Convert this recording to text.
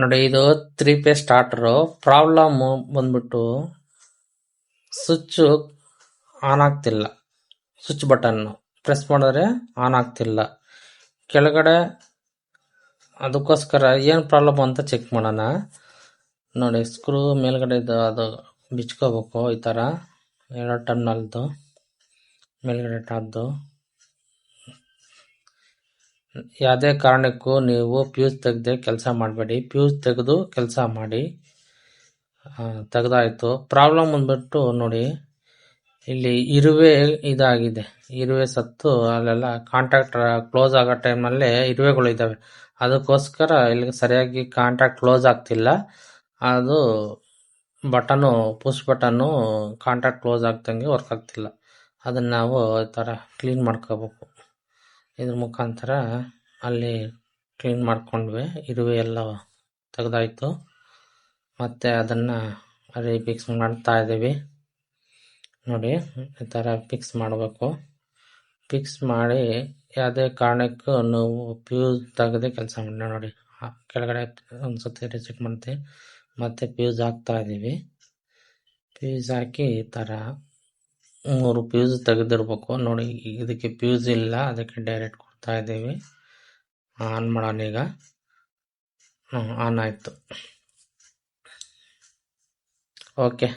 ನೋಡಿ, ಇದು 3-phase starter. Problem ಬಂದ್ಬಿಟ್ಟು ಸ್ವಿಚ್ ಆನ್ ಆಗ್ತಿಲ್ಲ. ಸ್ವಿಚ್ ಬಟನ್ ಪ್ರೆಸ್ ಮಾಡಿದ್ರೆ ಆನ್ ಆಗ್ತಿಲ್ಲ. ಕೆಳಗಡೆ ಅದಕ್ಕೋಸ್ಕರ ಏನು ಪ್ರಾಬ್ಲಮ್ ಅಂತ ಚೆಕ್ ಮಾಡೋಣ. ನೋಡಿ, ಸ್ಕ್ರೂ ಮೇಲ್ಗಡೆ ಅದು ಬಿಚ್ಕೋಬೇಕು. ಈ ಥರ 2 ಟರ್ಮಿನಲ್ದು ಮೇಲ್ಗಡೆ ಟಾಪ್ದು. ಯಾವುದೇ ಕಾರಣಕ್ಕೂ ನೀವು ಫ್ಯೂಸ್ ತೆಗೆದೇ ಕೆಲಸ ಮಾಡಬೇಡಿ. ಫ್ಯೂಸ್ ತೆಗೆದು ಕೆಲಸ ಮಾಡಿ. ತೆಗೆದಾಯ್ತು. ಪ್ರಾಬ್ಲಮ್ ಬಂದ್ಬಿಟ್ಟು ನೋಡಿ, ಇಲ್ಲಿ ಇರುವೆ ಇದಾಗಿದೆ. ಇರುವೆ ಸತ್ತು ಅಲ್ಲೆಲ್ಲ ಕಾಂಟ್ಯಾಕ್ಟ್ ಕ್ಲೋಸ್ ಆಗೋ ಟೈಮಲ್ಲೇ ಇರುವೆಗಳು ಇದ್ದಾವೆ. ಅದಕ್ಕೋಸ್ಕರ ಇಲ್ಲಿ ಸರಿಯಾಗಿ ಕಾಂಟ್ಯಾಕ್ಟ್ ಕ್ಲೋಸ್ ಆಗ್ತಿಲ್ಲ. ಅದು ಬಟನು ಪುಷ್ ಬಟನ್ನು ಕಾಂಟ್ಯಾಕ್ಟ್ ಕ್ಲೋಸ್ ಆಗ್ದಂಗೆ ವರ್ಕ್ ಆಗ್ತಿಲ್ಲ. ಅದನ್ನು ನಾವು ಈ ಥರ ಕ್ಲೀನ್ ಮಾಡ್ಕೋಬೇಕು. ಇದ್ರ ಮುಖಾಂತರ ಅಲ್ಲಿ ಕ್ಲೀನ್ ಮಾಡ್ಕೊಂಡ್ವಿ. ಇರುವೆ ಎಲ್ಲ ತೆಗೆದಾಯ್ತು. ಮತ್ತು ಅದನ್ನು ಫಿಕ್ಸ್ ಮಾಡ್ತಾ ಇದ್ದೀವಿ. ನೋಡಿ, ಈ ಥರ ಫಿಕ್ಸ್ ಮಾಡಬೇಕು. ಫಿಕ್ಸ್ ಮಾಡಿ ಯಾವುದೇ ಕಾರಣಕ್ಕೂ ನಾವು ಫ್ಯೂಸ್ ತೆಗೆದೇ ಕೆಲಸ ಮಾಡಿ. ನೋಡಿ, ಕೆಳಗಡೆ ಒಂದು ಸತಿ ರಿಸೆಟ್ ಮಾಡ್ತೀವಿ. ಮತ್ತು ಫ್ಯೂಸ್ ಹಾಕ್ತಾ ಇದ್ದೀವಿ. ಫ್ಯೂಸ್ ಹಾಕಿ ಈ ಥರ 3 ಫ್ಯೂಸ್ ತೆಗೆದಿರ್ಬೇಕು. ನೋಡಿ, ಇದಕ್ಕೆ ಫ್ಯೂಸ್ ಇಲ್ಲ, ಅದಕ್ಕೆ ಡೈರೆಕ್ಟ್ ಕೊಡ್ತಾ ಇದ್ದೀವಿ. ಆನ್ ಮಾಡೋಣ ಈಗ. ಆನ್ ಆಯಿತು. ಓಕೆ.